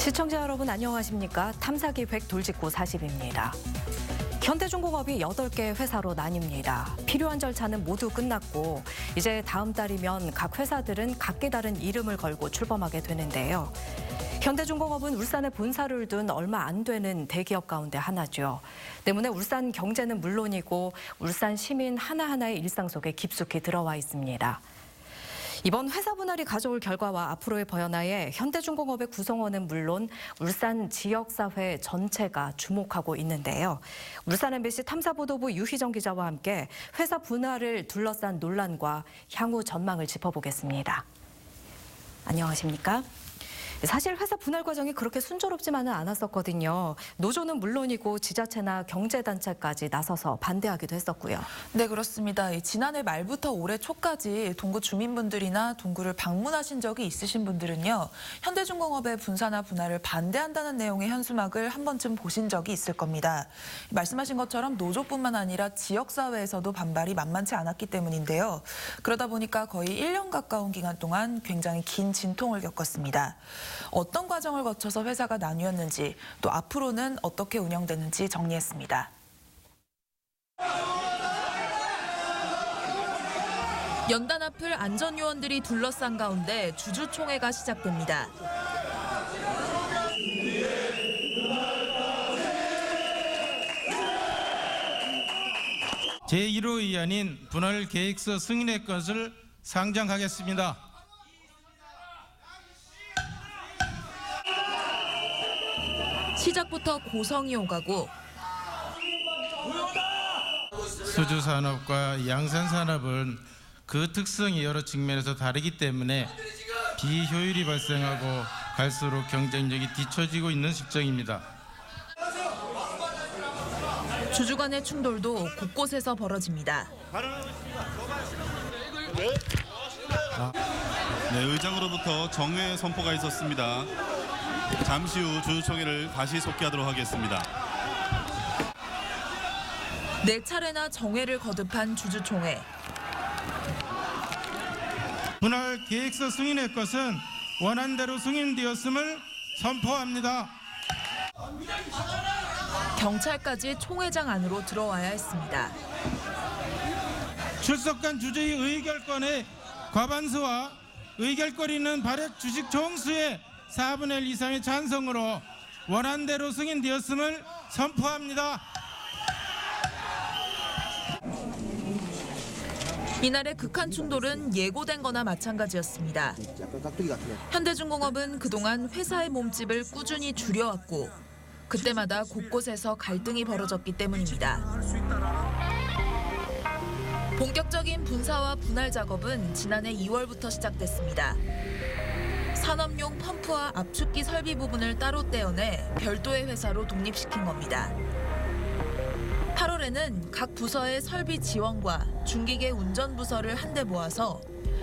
시청자 여러분 안녕하십니까? 탐사기획 돌직구 40입니다. 현대중공업이 8개 회사로 나뉩니다. 필요한 절차는 모두 끝났고 이제 다음 달이면 각 회사들은 각기 다른 이름을 걸고 출범하게 되는데요. 현대중공업은 울산에 본사를 둔 얼마 안 되는 대기업 가운데 하나죠. 때문에 울산 경제는 물론이고 울산 시민 하나하나의 일상 속에 깊숙이 들어와 있습니다. 이번 회사 분할이 가져올 결과와 앞으로의 변화에 현대중공업의 구성원은 물론 울산 지역사회 전체가 주목하고 있는데요. 울산 MBC 탐사보도부 유희정 기자와 함께 회사 분할을 둘러싼 논란과 향후 전망을 짚어보겠습니다. 안녕하십니까? 사실 회사 분할 과정이 그렇게 순조롭지만은 않았었거든요. 노조는 물론이고 지자체나 경제단체까지 나서서 반대하기도 했었고요. 네, 그렇습니다. 지난해 말부터 올해 초까지 동구 주민분들이나 동구를 방문하신 적이 있으신 분들은요. 현대중공업의 분사나 분할을 반대한다는 내용의 현수막을 한 번쯤 보신 적이 있을 겁니다. 말씀하신 것처럼 노조뿐만 아니라 지역사회에서도 반발이 만만치 않았기 때문인데요. 그러다 보니까 거의 1년 가까운 기간 동안 굉장히 긴 진통을 겪었습니다. 어떤 과정을 거쳐서 회사가 나뉘었는지 또 앞으로는 어떻게 운영되는지 정리했습니다. 연단 앞을 안전요원들이 둘러싼 가운데 주주총회가 시작됩니다. 제1호 의안인 분할 계획서 승인의 것을 상정하겠습니다. 시작부터 고성이 오가고 수주산업과 양산산업은 그 특성이 여러 측면에서 다르기 때문에 비효율이 발생하고 갈수록 경쟁력이 뒤처지고 있는 실정입니다. 주주 간의 충돌도 곳곳에서 벌어집니다. 네, 의장으로부터 정회 선포가 있었습니다. 잠시 후 주주총회를 다시 속기하도록 하겠습니다. 4차례나 정회를 거듭한 주주총회. 분할 계획서 승인의 것은 원안대로 승인되었음을 선포합니다. 경찰까지 총회장 안으로 들어와야 했습니다. 출석한 주주의 의결권의 과반수와 의결권있는 발액 주식 총수의 4분의 1 이상의 찬성으로 원안대로 승인되었음을 선포합니다. 이날의 극한 충돌은 예고된 거나 마찬가지였습니다. 현대중공업은 그동안 회사의 몸집을 꾸준히 줄여왔고 그때마다 곳곳에서 갈등이 벌어졌기 때문입니다. 본격적인 분사와 분할 작업은 지난해 2월부터 시작됐습니다. 산업용 펌프와 압축기 설비 부분을 따로 떼어내 별도의 회사로 독립시킨 겁니다. 8월에는 각 부서의 설비 지원과 중기계 운전 부서를 한데 모아서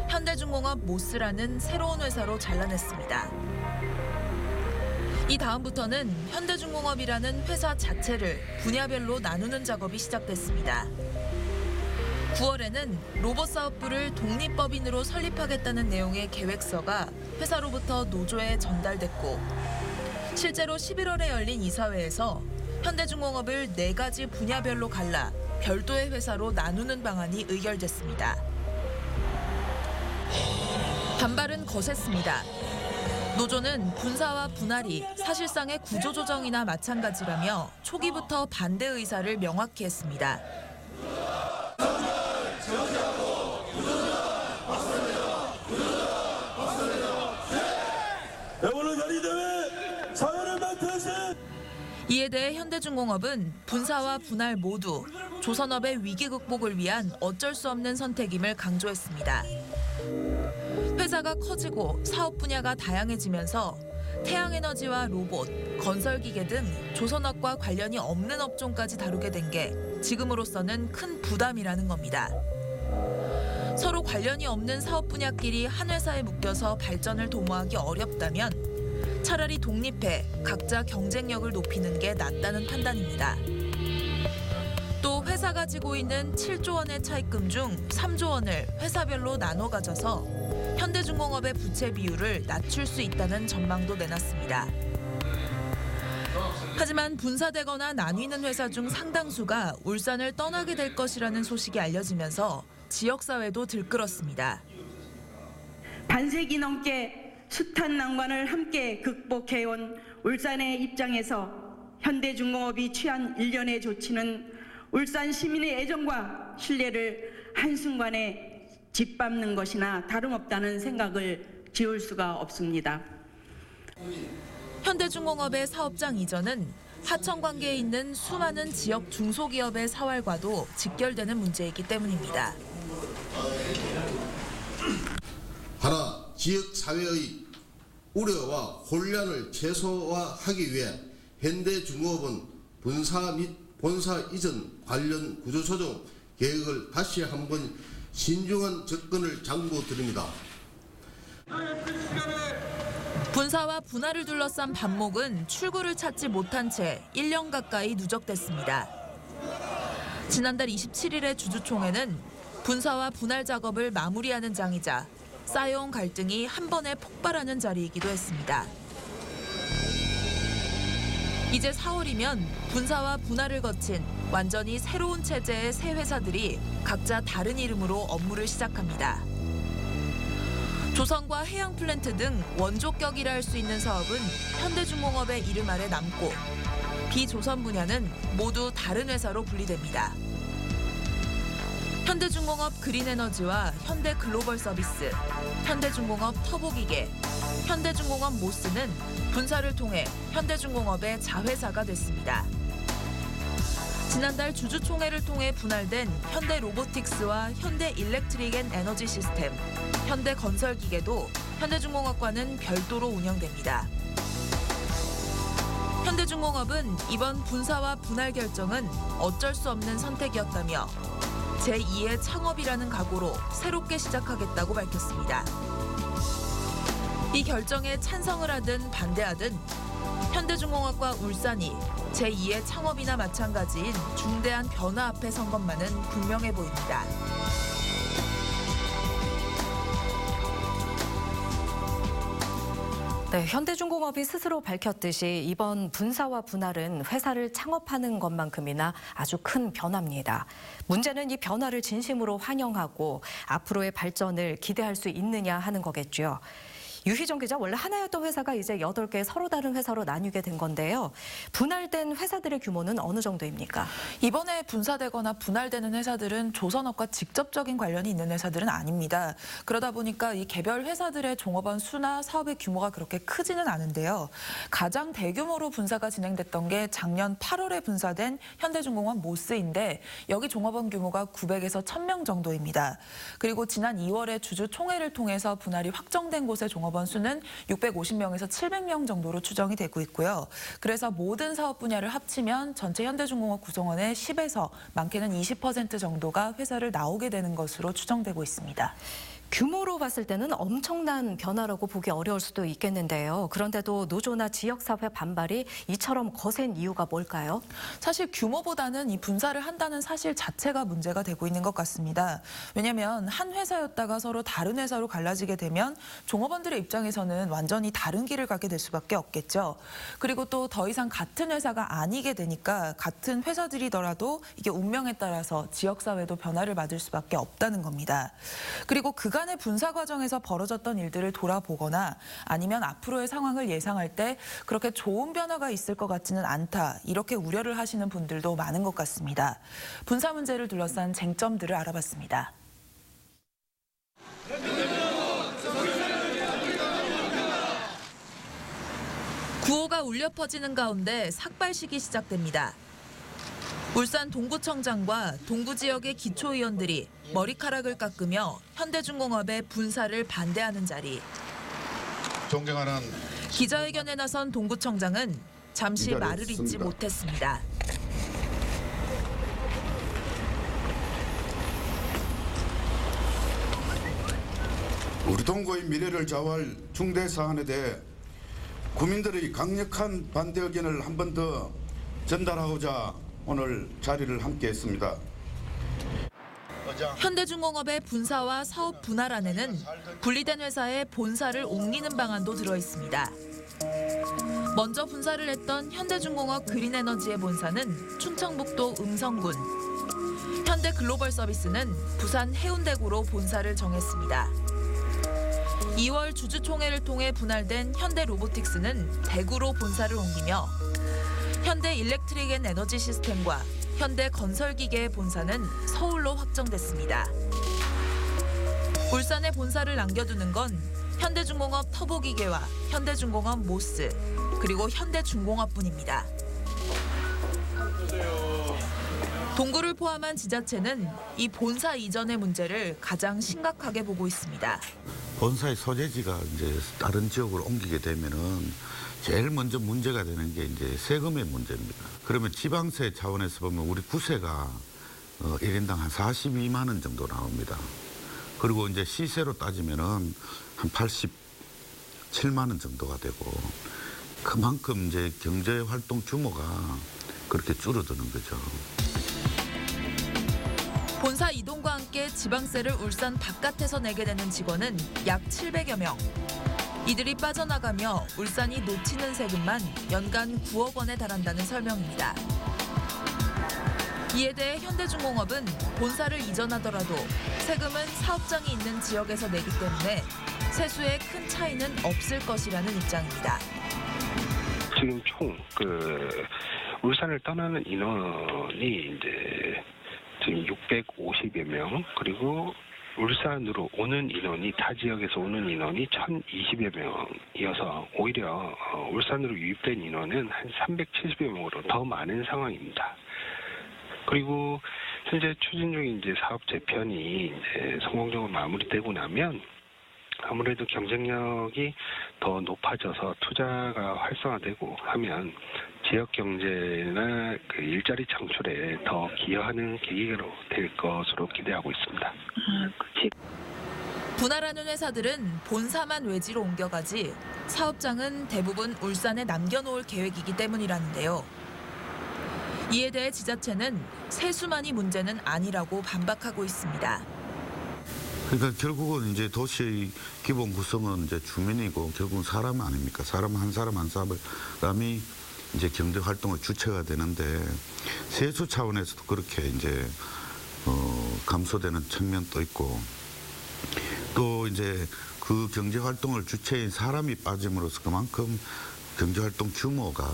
현대중공업 모스라는 새로운 회사로 잘라냈습니다. 이 다음부터는 현대중공업이라는 회사 자체를 분야별로 나누는 작업이 시작됐습니다. 9월에는 로봇 사업부를 독립법인으로 설립하겠다는 내용의 계획서가 회사로부터 노조에 전달됐고 실제로 11월에 열린 이사회에서 현대중공업을 4가지 분야별로 갈라 별도의 회사로 나누는 방안이 의결됐습니다. 반발은 거셌습니다. 노조는 분사와 분할이 사실상의 구조조정이나 마찬가지라며 초기부터 반대 의사를 명확히 했습니다. 이에 대해 현대중공업은 분사와 분할 모두 조선업의 위기 극복을 위한 어쩔 수 없는 선택임을 강조했습니다. 회사가 커지고 사업 분야가 다양해지면서 태양에너지와 로봇, 건설기계 등 조선업과 관련이 없는 업종까지 다루게 된 게 지금으로서는 큰 부담이라는 겁니다. 서로 관련이 없는 사업 분야끼리 한 회사에 묶여서 발전을 도모하기 어렵다면 차라리 독립해 각자 경쟁력을 높이는 게 낫다는 판단입니다. 또 회사가 지고 있는 7조 원의 차입금 중 3조 원을 회사별로 나눠 가져서 현대중공업의 부채 비율을 낮출 수 있다는 전망도 내놨습니다. 하지만 분사되거나 나뉘는 회사 중 상당수가 울산을 떠나게 될 것이라는 소식이 알려지면서 지역사회도 들끓었습니다. 반세기 넘게 숱한 난관을 함께 극복해온 울산의 입장에서 현대중공업이 취한 일련의 조치는 울산 시민의 애정과 신뢰를 한순간에 짓밟는 것이나 다름없다는 생각을 지울 수가 없습니다. 현대중공업의 사업장 이전은 하청 관계에 있는 수많은 지역 중소기업의 사활과도 직결되는 문제이기 때문입니다. 하나, 지역 사회의 우려와 혼란을 최소화하기 위해 현대중공업은 분사 및 본사 이전 관련 구조조정 계획을 다시 한번 신중한 접근을 당부드립니다. 분사와 분할을 둘러싼 반목은 출구를 찾지 못한 채 1년 가까이 누적됐습니다. 지난달 27일의 주주총회는 분사와 분할 작업을 마무리하는 장이자 쌓여온 갈등이 한 번에 폭발하는 자리이기도 했습니다. 이제 4월이면 분사와 분할을 거친 완전히 새로운 체제의 새 회사들이 각자 다른 이름으로 업무를 시작합니다. 조선과 해양플랜트 등 원조격이라 할 수 있는 사업은 현대중공업의 이름 아래 남고 비조선 분야는 모두 다른 회사로 분리됩니다. 현대중공업 그린에너지와 현대글로벌서비스, 현대중공업 터보기계, 현대중공업 모스는 분사를 통해 현대중공업의 자회사가 됐습니다. 지난달 주주총회를 통해 분할된 현대로보틱스와 현대일렉트릭앤에너지 시스템, 현대건설기계도 현대중공업과는 별도로 운영됩니다. 현대중공업은 이번 분사와 분할 결정은 어쩔 수 없는 선택이었다며 제2의 창업이라는 각오로 새롭게 시작하겠다고 밝혔습니다. 이 결정에 찬성을 하든 반대하든 현대중공업과 울산이 제2의 창업이나 마찬가지인 중대한 변화 앞에 선 것만은 분명해 보입니다. 네, 현대중공업이 스스로 밝혔듯이 이번 분사와 분할은 회사를 창업하는 것만큼이나 아주 큰 변화입니다. 문제는 이 변화를 진심으로 환영하고 앞으로의 발전을 기대할 수 있느냐 하는 거겠죠. 유희정 기자, 원래 하나였던 회사가 이제 8개 서로 다른 회사로 나뉘게 된 건데요. 분할된 회사들의 규모는 어느 정도입니까? 이번에 분사되거나 분할되는 회사들은 조선업과 직접적인 관련이 있는 회사들은 아닙니다. 그러다 보니까 이 개별 회사들의 종업원 수나 사업의 규모가 그렇게 크지는 않은데요. 가장 대규모로 분사가 진행됐던 게 작년 8월에 분사된 현대중공업 모스인데 여기 종업원 규모가 900에서 1000명 정도입니다. 그리고 지난 2월에 주주총회를 통해서 분할이 확정된 곳의 종업원 수는 650명에서 700명 정도로 추정이 되고 있고요. 그래서 모든 사업 분야를 합치면 전체 현대중공업 구성원의 10에서 많게는 20% 정도가 회사를 나오게 되는 것으로 추정되고 있습니다. 규모로 봤을 때는 엄청난 변화라고 보기 어려울 수도 있겠는데요. 그런데도 노조나 지역사회 반발이 이처럼 거센 이유가 뭘까요? 사실 규모보다는 이 분사를 한다는 사실 자체가 문제가 되고 있는 것 같습니다. 왜냐하면 한 회사였다가 서로 다른 회사로 갈라지게 되면 종업원들의 입장에서는 완전히 다른 길을 가게 될 수밖에 없겠죠. 그리고 또 더 이상 같은 회사가 아니게 되니까 같은 회사들이더라도 이게 운명에 따라서 지역사회도 변화를 맞을 수밖에 없다는 겁니다. 그리고 그간의 분사 과정에서 벌어졌던 일들을 돌아보거나 아니면 앞으로의 상황을 예상할 때 그렇게 좋은 변화가 있을 것 같지는 않다. 이렇게 우려를 하시는 분들도 많은 것 같습니다. 분사 문제를 둘러싼 쟁점들을 알아봤습니다. 구호가 울려 퍼지는 가운데 삭발식이 시작됩니다. 울산 동구청장과 동구 지역의 기초의원들이 머리카락을 깎으며 현대중공업의 분사를 반대하는 자리. 존경하는 기자회견에 나선 동구청장은 잠시 말을 잇지 못했습니다. 우리 동구의 미래를 좌우할 중대 사안에 대해 국민들의 강력한 반대 의견을 한 번 더 전달하고자 오늘 자리를 함께했습니다. 현대중공업의 분사와 사업 분할안에는 분리된 회사의 본사를 옮기는 방안도 들어 있습니다. 먼저 분사를 했던 현대중공업 그린에너지의 본사는 충청북도 음성군, 현대글로벌서비스는 부산 해운대구로 본사를 정했습니다. 2월 주주총회를 통해 분할된 현대로보틱스는 대구로 본사를 옮기며 현대일렉트릭앤에너지시스템과 현대건설기계의 본사는 서울로 확정됐습니다. 울산에 본사를 남겨두는 건 현대중공업 터보기계와 현대중공업 모스, 그리고 현대중공업뿐입니다. 동구를 포함한 지자체는 이 본사 이전의 문제를 가장 심각하게 보고 있습니다. 본사의 소재지가 이제 다른 지역으로 옮기게 되면은 제일 먼저 문제가 되는 게 이제 세금의 문제입니다. 그러면 지방세 차원에서 보면 우리 구세가 1인당 한 42만 원 정도 나옵니다. 그리고 이제 시세로 따지면은 한 87만 원 정도가 되고 그만큼 이제 경제 활동 규모가 그렇게 줄어드는 거죠. 본사 이동과 함께 지방세를 울산 바깥에서 내게 되는 직원은 약 700여 명. 이들이 빠져나가며 울산이 놓치는 세금만 연간 9억 원에 달한다는 설명입니다. 이에 대해 현대중공업은 본사를 이전하더라도 세금은 사업장이 있는 지역에서 내기 때문에 세수에 큰 차이는 없을 것이라는 입장입니다. 지금 총 울산을 떠나는 인원이 이제 지금 650여 명, 그리고 울산으로 오는 인원이 타 지역에서 오는 인원이 1,020여 명이어서 오히려 울산으로 유입된 인원은 한 370여 명으로 더 많은 상황입니다. 그리고 현재 추진 중인 이제 사업 재편이 이제 성공적으로 마무리되고 나면 아무래도 경쟁력이 더 높아져서 투자가 활성화되고 하면 지역 경제나 그 일자리 창출에 더 기여하는 계기로 될 것으로 기대하고 있습니다. 분할하는 회사들은 본사만 외지로 옮겨가지 사업장은 대부분 울산에 남겨놓을 계획이기 때문이라는데요. 이에 대해 지자체는 세수만이 문제는 아니라고 반박하고 있습니다. 그러니까 결국은 이제 도시의 기본 구성은 이제 주민이고 결국은 사람 아닙니까? 사람 한 사람이 이제 경제 활동의 주체가 되는데 세수 차원에서도 그렇게 이제 감소되는 측면도 있고 또 이제 그 경제 활동을 주체인 사람이 빠짐으로써 그만큼 경제 활동 규모가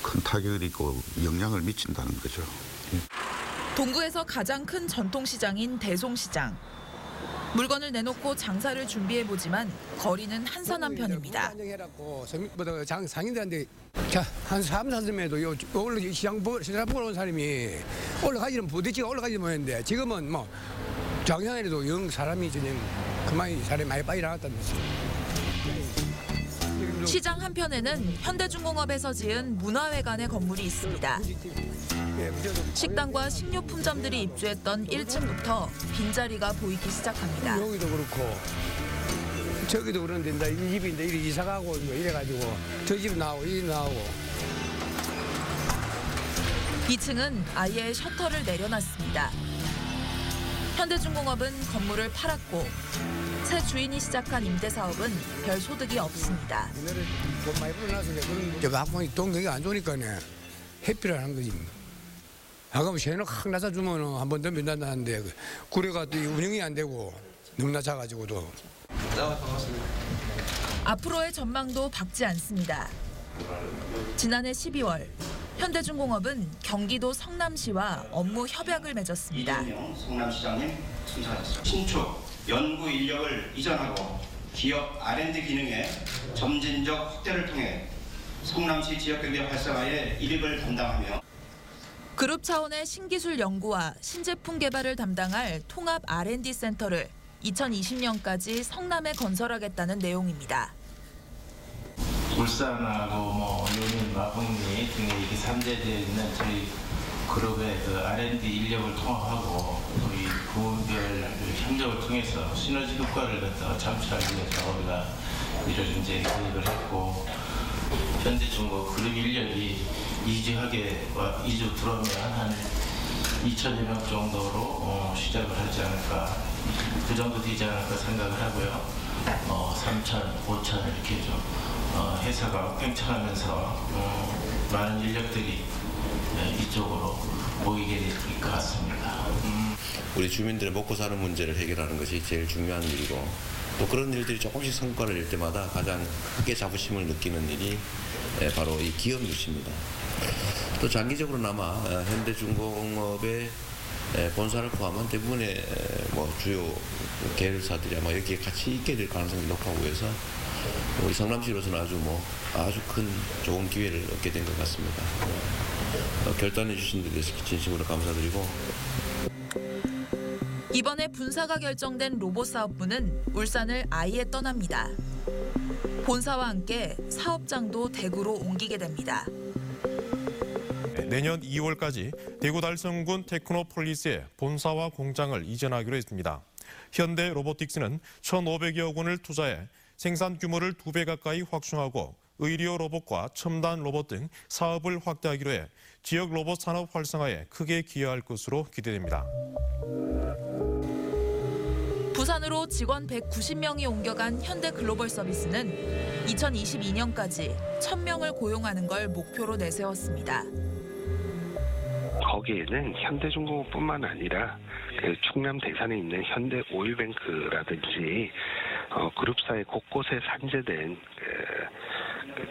큰 타격이 있고 영향을 미친다는 거죠. 동구에서 가장 큰 전통시장인 대송시장. 물건을 내놓고 장사를 준비해보지만 거리는 한산한 편입니다. 상인들한테 한 3, 4점에도 올라 시장 보러 온 사람이 올라가지는 부대찌가 올라가지 못했는데 지금은 뭐 장사에도 영 사람이 그냥 그만이 사람이 많이 빠져나갔다는 거죠. 시장 한편에는 현대중공업에서 지은 문화회관의 건물이 있습니다. 식당과 식료품점들이 입주했던 1층부터 빈자리가 보이기 시작합니다. 여기도 그렇고 저기도 그런데 이 집인데 이사 가고 뭐 이래가지고 저 집 나오고 이 집 나오고. 2층은 아예 셔터를 내려놨습니다. 현대중공업은 건물을 팔았고 새 주인이 시작한 임대 사업은 별 소득이 없습니다. 돈 많이 벌어놨으니까 제가 학번이 동경이 안 좋으니까네 회피를 하는 거지. 아까 새는 확 낮아주면 한 번 더 면단다는데 구례가 또 운영이 안 되고 너무 낮아가지고도. 앞으로의 전망도 밝지 않습니다. 지난해 12월 현대중공업은 경기도 성남시와 업무 협약을 맺었습니다. 이재명 성남시장님 순찰했습니다. 신축, 연구 인력을 이전하고 기업 R&D 기능의 점진적 확대를 통해 성남시 지역경제 활성화에 일입을 담당하며 그룹 차원의 신기술 연구와 신제품 개발을 담당할 통합 R&D 센터를 2020년까지 성남에 건설하겠다는 내용입니다. 울산하고 용인, 마포리 등의 이게 산재되어 있는 저희 그룹의 그 R&D 인력을 통합하고 또 이 부분별 협력을 통해서 시너지 효과를 갖다가 창출하기 위해서 우리가 이를 이제 계획을 했고 현대중공업 그룹 인력이 이주 들어오면 한 2,000여 명 정도로 시작을 하지 않을까, 그 정도 되지 않을까 생각을 하고요. 3,000, 5,000 이렇게 좀 회사가 팽창하면서 많은 인력들이 이쪽으로 모이게 될 것 같습니다. 우리 주민들의 먹고 사는 문제를 해결하는 것이 제일 중요한 일이고, 또 그런 일들이 조금씩 성과를 낼 때마다 가장 크게 자부심을 느끼는 일이 바로 이 기업 유치입니다. 또 장기적으로나마 현대중공업의 본사를 포함한 대부분의 주요 계열사들이 아마 여기에 같이 있게 될 가능성이 높다고 해서 우리 성남시로서는 아주 큰 좋은 기회를 얻게 된 것 같습니다. 결단해 주신 데 대해서 진심으로 감사드리고, 이번에 분사가 결정된 로봇 사업부는 울산을 아예 떠납니다. 본사와 함께 사업장도 대구로 옮기게 됩니다. 내년 2월까지 대구 달성군 테크노폴리스에 본사와 공장을 이전하기로 했습니다. 현대 로보틱스는 1,500여 원을 투자해 생산 규모를 2배 가까이 확충하고 의료 로봇과 첨단 로봇 등 사업을 확대하기로 해 지역 로봇 산업 활성화에 크게 기여할 것으로 기대됩니다. 부산으로 직원 190명이 옮겨간 현대글로벌 서비스는 2022년까지 1,000명을 고용하는 걸 목표로 내세웠습니다. 거기에는 현대중공업뿐만 아니라 충남 대산에 있는 현대오일뱅크라든지 그룹사의 곳곳에 산재된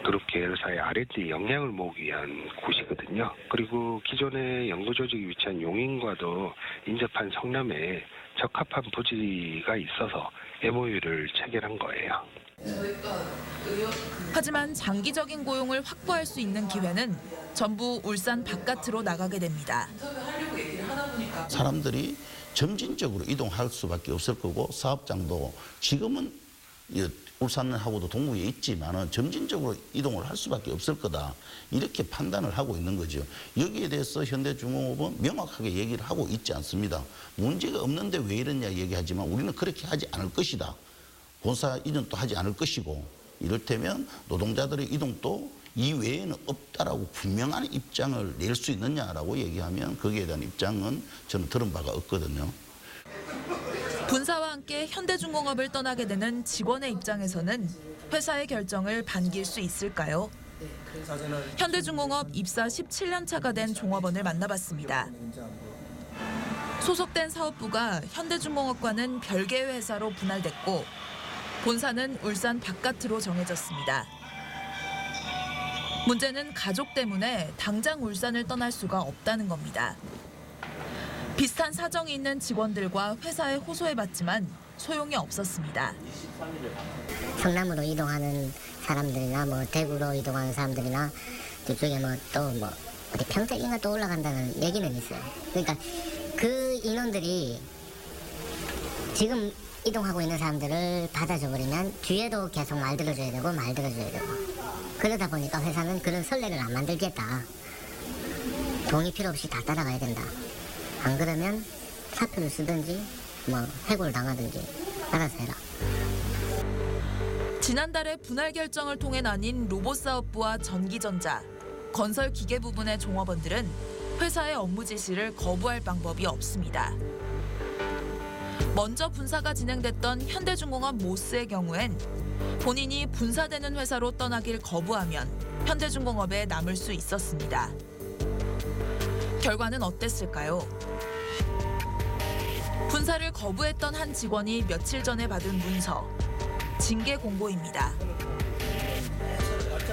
그룹 계열사의 R&D 역량을 모으기 위한 곳이거든요. 그리고 기존의 연구조직이 위치한 용인과도 인접한 성남에 적합한 부지가 있어서 MOU를 체결한 거예요. 하지만 장기적인 고용을 확보할 수 있는 기회는 전부 울산 바깥으로 나가게 됩니다. 사람들이 점진적으로 이동할 수밖에 없을 거고, 사업장도 지금은 울산하고도 동구에 있지만은 점진적으로 이동을 할 수밖에 없을 거다, 이렇게 판단을 하고 있는 거죠. 여기에 대해서 현대중공업은 명확하게 얘기를 하고 있지 않습니다. 문제가 없는데 왜 이러냐 얘기하지만 우리는 그렇게 하지 않을 것이다. 본사 이전도 하지 않을 것이고, 이를테면 노동자들의 이동도 이 외에는 없다라고 분명한 입장을 낼 수 있느냐라고 얘기하면 거기에 대한 입장은 저는 들은 바가 없거든요. 분사와 함께 현대중공업을 떠나게 되는 직원의 입장에서는 회사의 결정을 반길 수 있을까요? 현대중공업 입사 17년 차가 된 종업원을 만나봤습니다. 소속된 사업부가 현대중공업과는 별개의 회사로 분할됐고, 본사는 울산 바깥으로 정해졌습니다. 문제는 가족 때문에 당장 울산을 떠날 수가 없다는 겁니다. 비슷한 사정이 있는 직원들과 회사에 호소해봤지만 소용이 없었습니다. 성남으로 이동하는 사람들이나 대구로 이동하는 사람들이나 이쪽에 어디 평택인가 또 올라간다는 얘기는 있어요. 그러니까 그 인원들이 지금 이동하고 있는 사람들을 받아줘 버리면 뒤에도 계속 말 들어줘야 되고 그러다 보니까 회사는 그런 선례를 안 만들겠다. 돈이 필요 없이 다 따라가야 된다. 안 그러면 사표를 쓰든지 해고를 당하든지 알아서 해라. 지난달에 분할 결정을 통해 나뉜 로봇 사업부와 전기전자, 건설 기계 부분의 종업원들은 회사의 업무 지시를 거부할 방법이 없습니다. 먼저 분사가 진행됐던 현대중공업 모스의 경우엔 본인이 분사되는 회사로 떠나길 거부하면 현대중공업에 남을 수 있었습니다. 결과는 어땠을까요? 분사를 거부했던 한 직원이 며칠 전에 받은 문서, 징계 공고입니다.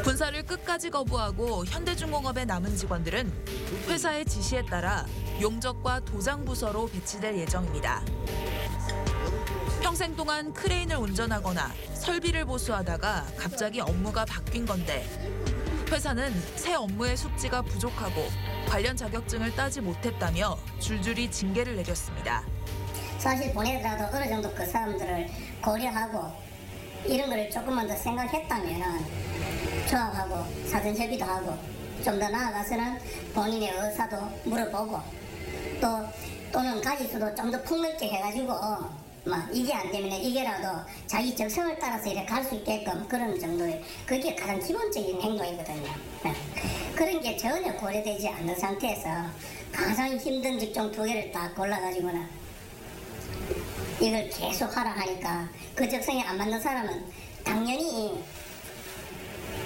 분사를 끝까지 거부하고 현대중공업에 남은 직원들은 회사의 지시에 따라 용접과 도장 부서로 배치될 예정입니다. 평생 동안 크레인을 운전하거나 설비를 보수하다가 갑자기 업무가 바뀐 건데, 회사는 새 업무의 숙지가 부족하고 관련 자격증을 따지 못했다며 줄줄이 징계를 내렸습니다. 사실 보내더라도 어느 정도 그 사람들을 고려하고 이런 거를 조금만 더 생각했다면 조합하고 사전 협의도 하고 좀 더 나아가서는 본인의 의사도 물어보고 또는 가지수도 좀 더 폭넓게 해가지고 이게 안 되면 이게라도 자기 적성을 따라서 이렇게 갈 수 있게끔 그런 정도의, 그게 가장 기본적인 행동이거든요. 그런 게 전혀 고려되지 않는 상태에서 가장 힘든 직종 2개를 딱 골라가지고는 이걸 계속 하라 하니까 그 적성에 안 맞는 사람은 당연히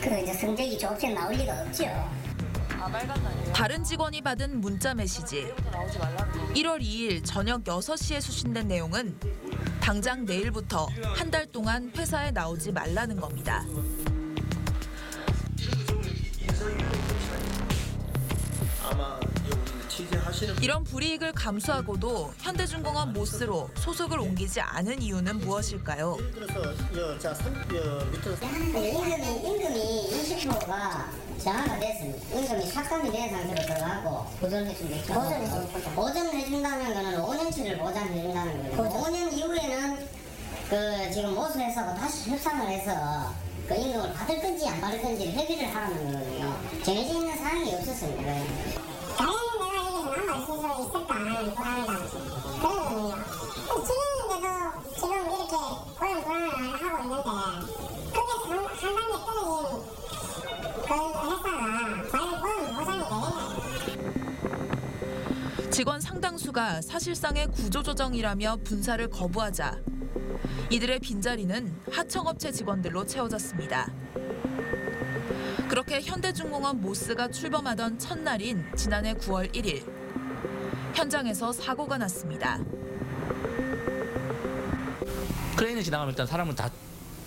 그 이제 성적이 좋게 나올 리가 없죠. 다른 직원이 받은 문자 메시지. 1월 2일 저녁 6시에 수신된 내용은 당장 내일부터 한 달 동안 회사에 나오지 말라는 겁니다. 이런 불이익을 감수하고도 현대중공업 모스로 소속을 옮기지 않은 이유는 무엇일까요? 임금이 20%가 정화가 됐습니다. 임금이 삭감이 된 상태로 들어가고 보전해준다. 보전해준다는 거는 5년치를 보장해준다는 거예요. 5년 이후에는 그 지금 모수회사가 다시 협상을 해서 그 임금을 받을 건지 안 받을 건지 협의를 하라는 거거든요. 정해져 있는 사항이 없었습니다. 있을까 하는 불안감 그러거든요. 지금인데도 지금 이렇게 고용 불안을 하고 있는데 그게 상당히 떨어진 그 회사가 과연 고용 보장이 되겠냐. 직원 상당수가 사실상의 구조조정이라며 분사를 거부하자 이들의 빈자리는 하청업체 직원들로 채워졌습니다. 그렇게 현대중공업 모스가 출범하던 첫날인 지난해 9월 1일 현장에서 사고가 났습니다. 크레인이 지나가면 일단 사람을 다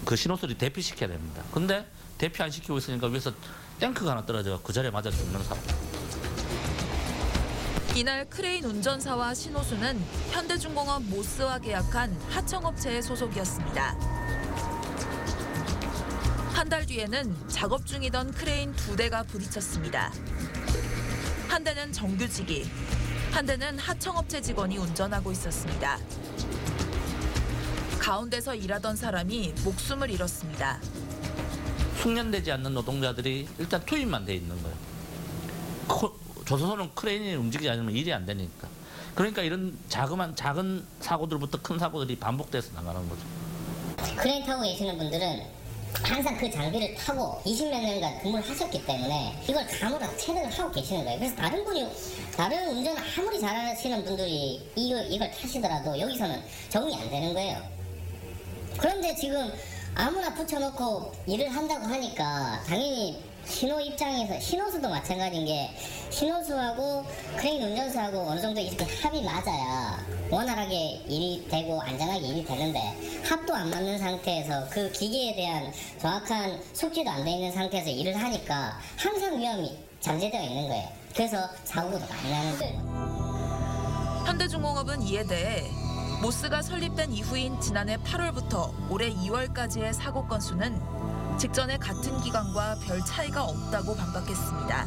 그 신호소리 대피시켜야 됩니다. 근데 대피 안 시키고 있으니까 위에서 탱크가 하나 떨어져 그 자리에 맞아 죽는 사고. 이날 크레인 운전사와 신호수는 현대중공업 모스와 계약한 하청업체의 소속이었습니다. 한 달 뒤에는 작업 중이던 크레인 2대가 부딪혔습니다. 한 대는 정규직이, 한 대는 하청업체 직원이 운전하고 있었습니다. 가운데서 일하던 사람이 목숨을 잃었습니다. 숙련되지 않는 노동자들이 일단 투입만 돼 있는 거예요. 조선소는 크레인이 움직이지 않으면 일이 안 되니까. 그러니까 이런 작은 사고들부터 큰 사고들이 반복돼서 나가는 거죠. 크레인 타고 계시는 분들은 항상 그 장비를 타고 20몇 년간 근무를 하셨기 때문에 이걸 감으로 체득을 하고 계시는 거예요. 그래서 다른 운전 아무리 잘하시는 분들이 이걸 타시더라도 여기서는 적응이 안 되는 거예요. 그런데 지금 아무나 붙여놓고 일을 한다고 하니까 당연히 신호 입장에서 신호수도 마찬가지인 게 신호수하고 크레인 운전수하고 어느 정도 이렇게 합이 맞아야 원활하게 일이 되고 안전하게 일이 되는데 합도 안 맞는 상태에서 그 기계에 대한 정확한 숙지도 안 돼 있는 상태에서 일을 하니까 항상 위험이 잠재되어 있는 거예요. 그래서 사고도 많이 나는 거예요. 현대중공업은 이에 대해 모스가 설립된 이후인 지난해 8월부터 올해 2월까지의 사고 건수는 직전의 같은 기간과 별 차이가 없다고 반박했습니다.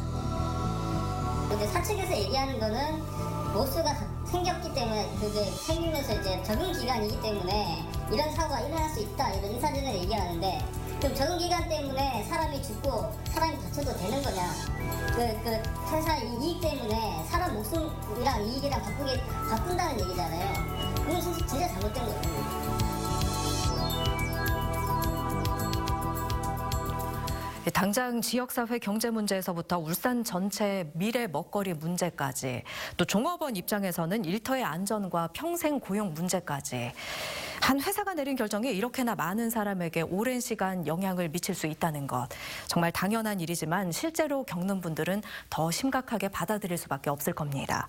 이제 사측에서 얘기하는 거는 모스가 생겼기 때문에 그게 생기면서 이제 적응 기간이기 때문에 이런 사고가 일어날 수 있다 이런 인사들을 얘기하는데 그럼 적응 기간 때문에 사람이 죽고 사람이 다쳐도 되는 거냐? 그 회사 이익 때문에 사람 목숨이랑 이익이랑 바꾼다는 얘기잖아요. 그건 진짜 잘못된 거예요. 당장 지역사회 경제 문제에서부터 울산 전체 미래 먹거리 문제까지 또 종업원 입장에서는 일터의 안전과 평생 고용 문제까지 한 회사가 내린 결정이 이렇게나 많은 사람에게 오랜 시간 영향을 미칠 수 있다는 것 정말 당연한 일이지만 실제로 겪는 분들은 더 심각하게 받아들일 수밖에 없을 겁니다.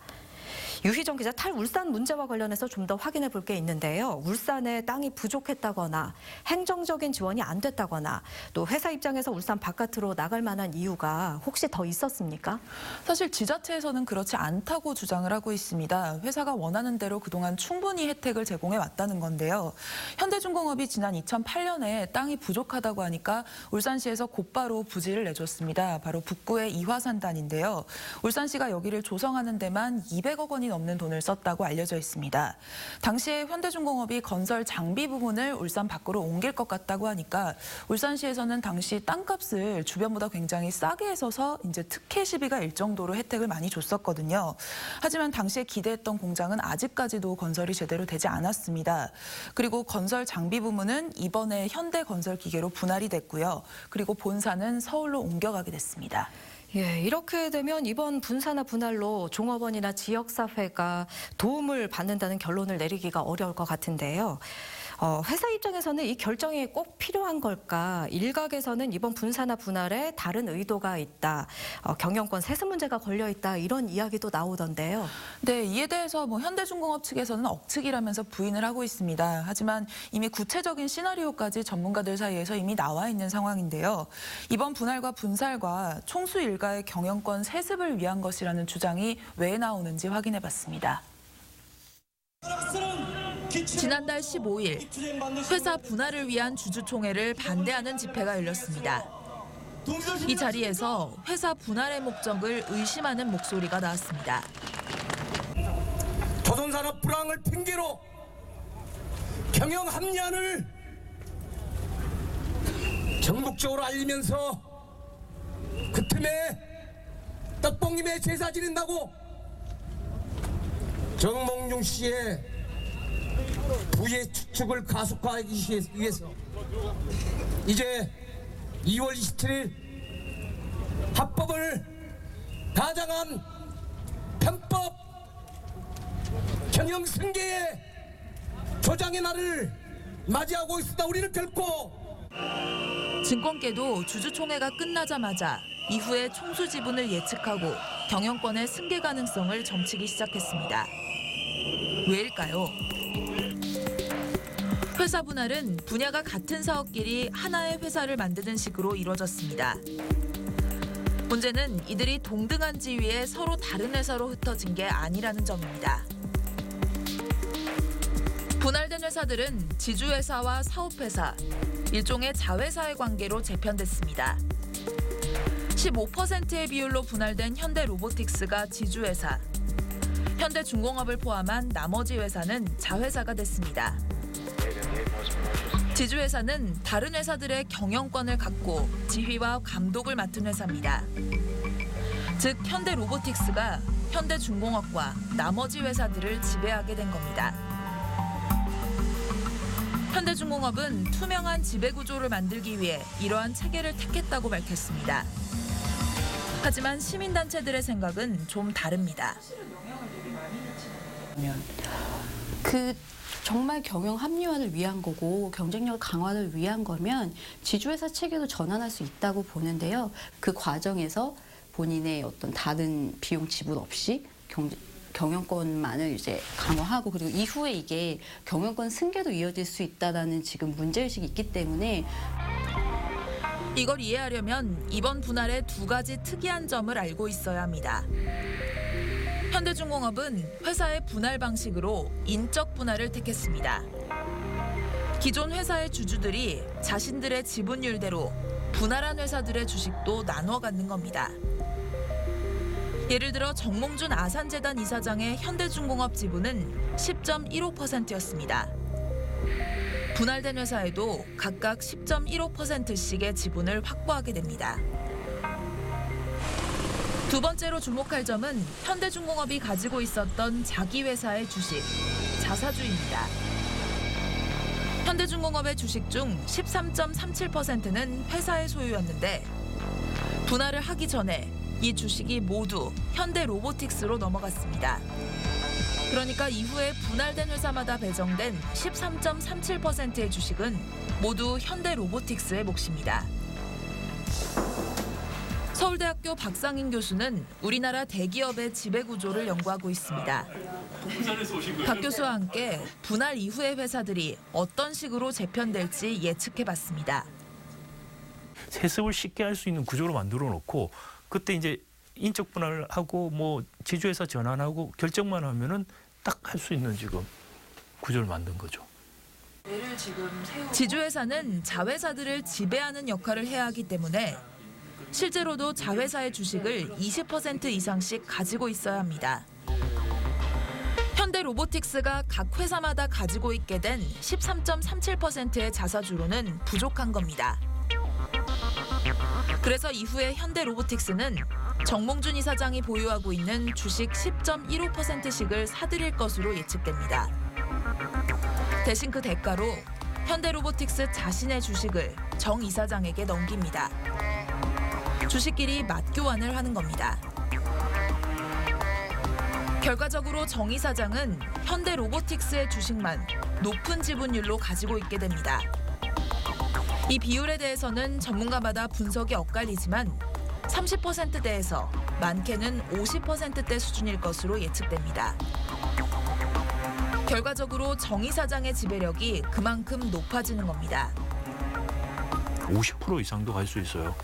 유희정 기자, 탈울산 문제와 관련해서 좀 더 확인해 볼 게 있는데요. 울산에 땅이 부족했다거나 행정적인 지원이 안 됐다거나 또 회사 입장에서 울산 바깥으로 나갈 만한 이유가 혹시 더 있었습니까? 사실 지자체에서는 그렇지 않다고 주장을 하고 있습니다. 회사가 원하는 대로 그동안 충분히 혜택을 제공해 왔다는 건데요. 현대중공업이 지난 2008년에 땅이 부족하다고 하니까 울산시에서 곧바로 부지를 내줬습니다. 바로 북구의 이화산단인데요. 울산시가 여기를 조성하는 데만 200억 원이 넘는 돈을 썼다고 알려져 있습니다. 당시에 현대중공업이 건설 장비 부분을 울산 밖으로 옮길 것 같다고 하니까 울산시에서는 당시 땅값을 주변보다 굉장히 싸게 해서서 이제 특혜 시비가 일 정도로 혜택을 많이 줬었거든요. 하지만 당시에 기대했던 공장은 아직까지도 건설이 제대로 되지 않았습니다. 그리고 건설 장비 부문은 이번에 현대건설기계로 분할이 됐고요. 그리고 본사는 서울로 옮겨가게 됐습니다. 예, 이렇게 되면 이번 분사나 분할로 종업원이나 지역사회가 도움을 받는다는 결론을 내리기가 어려울 것 같은데요. 회사 입장에서는 이 결정이 꼭 필요한 걸까? 일각에서는 이번 분사나 분할에 다른 의도가 있다. 경영권 세습 문제가 걸려 있다. 이런 이야기도 나오던데요. 네, 이에 대해서 현대중공업 측에서는 억측이라면서 부인을 하고 있습니다. 하지만 이미 구체적인 시나리오까지 전문가들 사이에서 이미 나와 있는 상황인데요. 이번 분할과 분살과 총수 일가의 경영권 세습을 위한 것이라는 주장이 왜 나오는지 확인해봤습니다. 지난달 15일 회사 분할을 위한 주주총회를 반대하는 집회가 열렸습니다. 이 자리에서 회사 분할의 목적을 의심하는 목소리가 나왔습니다. 조선산업 불황을 핑계로 경영 합리화를 전국적으로 알리면서 그 틈에 떡볶이에 제사 지낸다고 정몽준 씨의 부의 추측을 가속화하기 위해서 이제 2월 27일 합법을 가장한 편법 경영 승계의 조장의 날을 맞이하고 있습니다. 우리는 결코 증권계도 주주총회가 끝나자마자 이후에 총수 지분을 예측하고 경영권의 승계 가능성을 점치기 시작했습니다. 왜일까요? 회사 분할은 분야가 같은 사업끼리 하나의 회사를 만드는 식으로 이루어졌습니다. 문제는 이들이 동등한 지위에 서로 다른 회사로 흩어진 게 아니라는 점입니다. 분할된 회사들은 지주회사와 사업회사, 일종의 자회사의 관계로 재편됐습니다. 15%의 비율로 분할된 현대로보틱스가 지주회사, 현대중공업을 포함한 나머지 회사는 자회사가 됐습니다. 지주회사는 다른 회사들의 경영권을 갖고 지휘와 감독을 맡은 회사입니다. 즉 현대로보틱스가 현대중공업과 나머지 회사들을 지배하게 된 겁니다. 현대중공업은 투명한 지배구조를 만들기 위해 이러한 체계를 택했다고 밝혔습니다. 하지만 시민단체들의 생각은 좀 다릅니다. 정말 경영 합리화를 위한 거고 경쟁력 강화를 위한 거면 지주회사 체계도 전환할 수 있다고 보는데요. 그 과정에서 본인의 어떤 다른 비용 지불 없이 경영권만을 이제 강화하고 그리고 이후에 이게 경영권 승계도 이어질 수 있다라는 지금 문제의식이 있기 때문에 이걸 이해하려면 이번 분할의 두 가지 특이한 점을 알고 있어야 합니다. 현대중공업은 회사의 분할 방식으로 인적 분할을 택했습니다. 기존 회사의 주주들이 자신들의 지분율대로 분할한 회사들의 주식도 나눠 갖는 겁니다. 예를 들어 정몽준 아산재단 이사장의 현대중공업 지분은 10.15%였습니다. 분할된 회사에도 각각 10.15%씩의 지분을 확보하게 됩니다. 두 번째로 주목할 점은 현대중공업이 가지고 있었던 자기 회사의 주식, 자사주입니다. 현대중공업의 주식 중 13.37%는 회사의 소유였는데 분할을 하기 전에 이 주식이 모두 현대로보틱스로 넘어갔습니다. 그러니까 이후에 분할된 회사마다 배정된 13.37%의 주식은 모두 현대로보틱스의 몫입니다. 서울대학교 박상인 교수는 우리나라 대기업의 지배구조를 연구하고 있습니다. 박 교수와 함께 분할 이후의 회사들이 어떤 식으로 재편될지 예측해봤습니다. 세습을 쉽게 할 수 있는 구조로 만들어 놓고 그때 이제 인적 분할을 하고 지주회사 전환하고 결정만 하면은 딱 할 수 있는 지금 구조를 만든 거죠. 지주회사는 자회사들을 지배하는 역할을 해야 하기 때문에 실제로도 자회사의 주식을 20% 이상씩 가지고 있어야 합니다. 현대로보틱스가 각 회사마다 가지고 있게 된 13.37%의 자사주로는 부족한 겁니다. 그래서 이후에 현대로보틱스는 정몽준 이사장이 보유하고 있는 주식 10.15%씩을 사들일 것으로 예측됩니다. 대신 그 대가로 현대로보틱스 자신의 주식을 정 이사장에게 넘깁니다. 주식끼리 맞교환을 하는 겁니다. 결과적으로 정 이사장은 현대로보틱스의 주식만 높은 지분율로 가지고 있게 됩니다. 이 비율에 대해서는 전문가마다 분석이 엇갈리지만 30%대에서 많게는 50%대 수준일 것으로 예측됩니다. 결과적으로 정 이사장의 지배력이 그만큼 높아지는 겁니다. 50% 이상도 갈 수 있어요.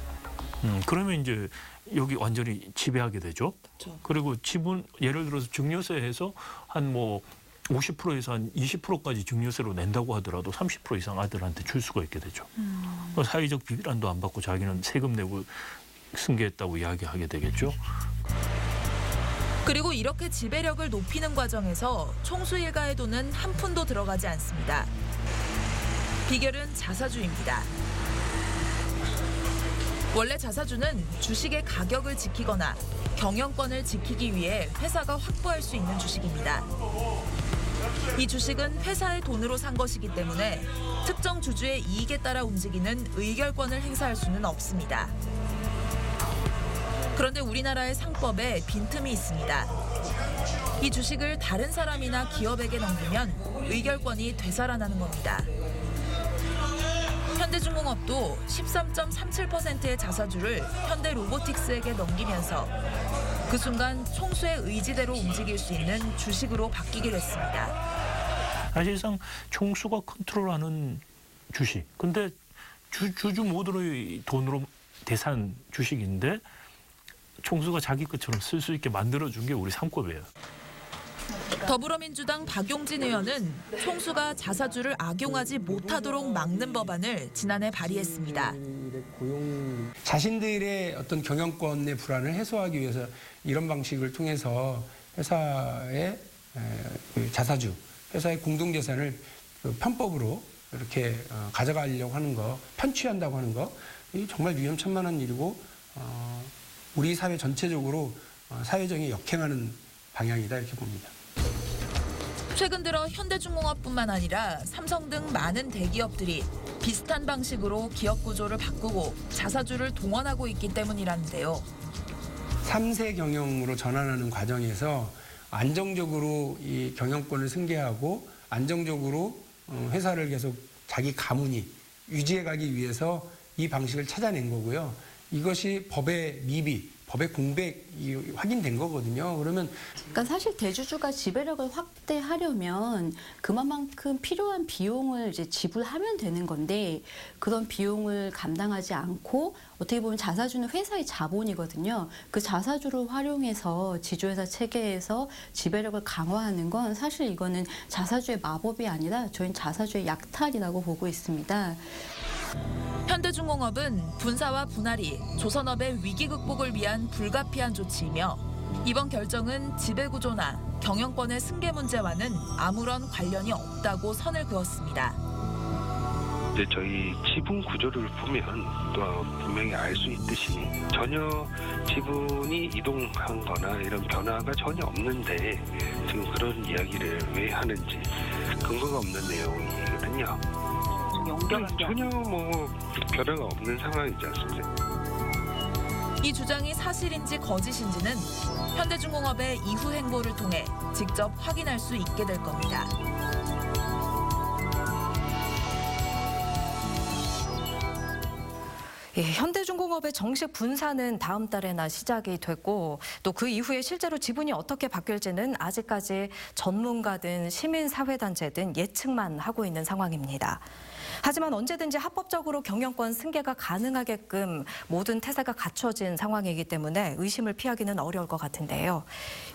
그러면 이제 여기 완전히 지배하게 되죠. 그렇죠. 그리고 지분 예를 들어서 증여세에서 한 뭐 50%에서 한 20%까지 증여세로 낸다고 하더라도 30% 이상 아들한테 줄 수가 있게 되죠. 사회적 비난도 안 받고 자기는 세금 내고 승계했다고 이야기하게 되겠죠. 그리고 이렇게 지배력을 높이는 과정에서 총수 일가의 돈은 한 푼도 들어가지 않습니다. 비결은 자사주입니다. 원래 자사주는 주식의 가격을 지키거나 경영권을 지키기 위해 회사가 확보할 수 있는 주식입니다. 이 주식은 회사의 돈으로 산 것이기 때문에 특정 주주의 이익에 따라 움직이는 의결권을 행사할 수는 없습니다. 그런데 우리나라의 상법에 빈틈이 있습니다. 이 주식을 다른 사람이나 기업에게 넘기면 의결권이 되살아나는 겁니다. 현대중공업도 13.37%의 자사주를 현대로보틱스에게 넘기면서 그 순간 총수의 의지대로 움직일 수 있는 주식으로 바뀌게 됐습니다. 사실상 총수가 컨트롤하는 주식. 근데 주주 모두의 돈으로 대산 주식인데 총수가 자기 것처럼 쓸 수 있게 만들어준 게 우리 상법이에요. 더불어민주당 박용진 의원은 총수가 자사주를 악용하지 못하도록 막는 법안을 지난해 발의했습니다. 자신들의 어떤 경영권의 불안을 해소하기 위해서 이런 방식을 통해서 회사의 자사주, 회사의 공동재산을 편법으로 이렇게 가져가려고 하는 거, 편취한다고 하는 거, 이 정말 위험천만한 일이고 우리 사회 전체적으로 사회적인 역행하는 방향이다 이렇게 봅니다. 최근 들어 현대중공업뿐만 아니라 삼성 등 많은 대기업들이 비슷한 방식으로 기업 구조를 바꾸고 자사주를 동원하고 있기 때문이라는데요. 3세 경영으로 전환하는 과정에서 안정적으로 이 경영권을 승계하고 안정적으로 회사를 계속 자기 가문이 유지해가기 위해서 이 방식을 찾아낸 거고요. 이것이 법의 미비, 법의 공백이 확인된 거거든요. 그러면 그러니까 사실 대주주가 지배력을 확대하려면 그만큼 필요한 비용을 이제 지불하면 되는 건데 그런 비용을 감당하지 않고 어떻게 보면 자사주는 회사의 자본이거든요. 그 자사주를 활용해서 지주회사 체계에서 지배력을 강화하는 건 사실 이거는 자사주의 마법이 아니라 저희는 자사주의 약탈이라고 보고 있습니다. 현대중공업은 분사와 분할이 조선업의 위기 극복을 위한 불가피한 조치이며 이번 결정은 지배구조나 경영권의 승계 문제와는 아무런 관련이 없다고 선을 그었습니다. 이제 저희 지분 구조를 보면 또 분명히 알 수 있듯이 전혀 지분이 이동한 거나 이런 변화가 전혀 없는데 지금 그런 이야기를 왜 하는지 근거가 없는 내용이거든요. 전혀 뭐 변화가 없는 상황이지 않습니까? 이 주장이 사실인지 거짓인지는 현대중공업의 이후 행보를 통해 직접 확인할 수 있게 될 겁니다. 예, 현대중공업의 정식 분사는 다음 달에나 시작이 됐고 또 그 이후에 실제로 지분이 어떻게 바뀔지는 아직까지 전문가든 시민사회단체든 예측만 하고 있는 상황입니다. 하지만 언제든지 합법적으로 경영권 승계가 가능하게끔 모든 태세가 갖춰진 상황이기 때문에 의심을 피하기는 어려울 것 같은데요.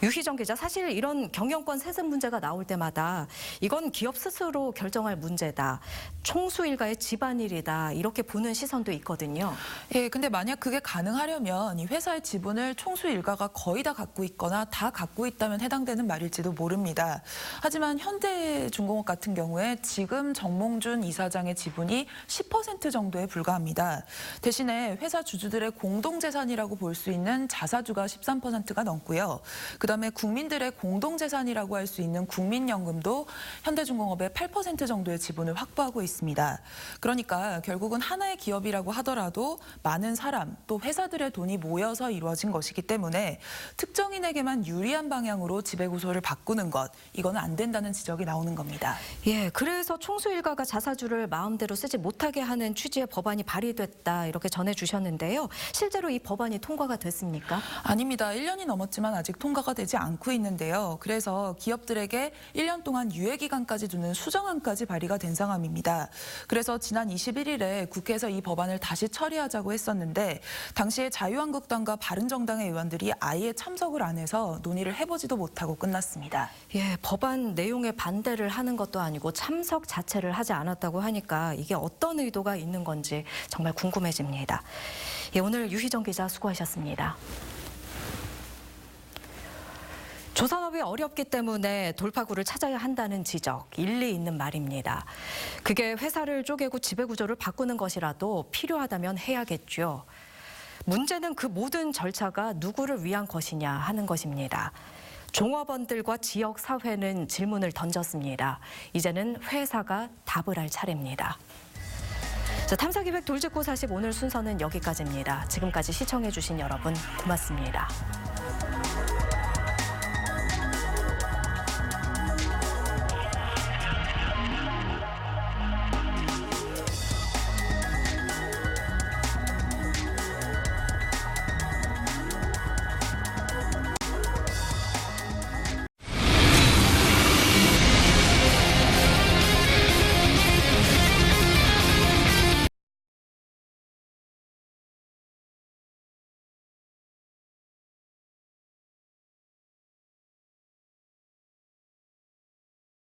유희정 기자, 사실 이런 경영권 세습 문제가 나올 때마다 이건 기업 스스로 결정할 문제다. 총수 일가의 집안일이다. 이렇게 보는 시선도 있거든요. 예, 근데 만약 그게 가능하려면 이 회사의 지분을 총수 일가가 거의 다 갖고 있거나 다 갖고 있다면 해당되는 말일지도 모릅니다. 하지만 현대중공업 같은 경우에 지금 정몽준 이사장의 공장의 지분이 10% 정도에 불과합니다. 대신에 회사 주주들의 공동재산이라고 볼 수 있는 자사주가 13%가 넘고요. 그다음에 국민들의 공동재산이라고 할 수 있는 국민연금도 현대중공업의 8% 정도의 지분을 확보하고 있습니다. 그러니까 결국은 하나의 기업이라고 하더라도 많은 사람 또 회사들의 돈이 모여서 이루어진 것이기 때문에 특정인에게만 유리한 방향으로 지배구조를 바꾸는 것, 이거는 안 된다는 지적이 나오는 겁니다. 예, 그래서 총수 일가가 자사주를 마음대로 쓰지 못하게 하는 취지의 법안이 발의됐다 이렇게 전해주셨는데요. 실제로 이 법안이 통과가 됐습니까? 아닙니다. 1년이 넘었지만 아직 통과가 되지 않고 있는데요. 그래서 기업들에게 1년 동안 유예기간까지 두는 수정안까지 발의가 된 상황입니다. 그래서 지난 21일에 국회에서 이 법안을 다시 처리하자고 했었는데 당시에 자유한국당과 바른정당의 의원들이 아예 참석을 안 해서 논의를 해보지도 못하고 끝났습니다. 예, 법안 내용에 반대를 하는 것도 아니고 참석 자체를 하지 않았다고 하니까 이게 어떤 의도가 있는 건지 정말 궁금해집니다. 예, 오늘 유희정 기자 수고하셨습니다. 조선업이 어렵기 때문에 돌파구를 찾아야 한다는 지적, 일리 있는 말입니다. 그게 회사를 쪼개고 지배구조를 바꾸는 것이라도 필요하다면 해야겠죠. 문제는 그 모든 절차가 누구를 위한 것이냐 하는 것입니다. 종업원들과 지역사회는 질문을 던졌습니다. 이제는 회사가 답을 할 차례입니다. 자, 탐사기획 돌직구 40 오늘 순서는 여기까지입니다. 지금까지 시청해주신 여러분 고맙습니다.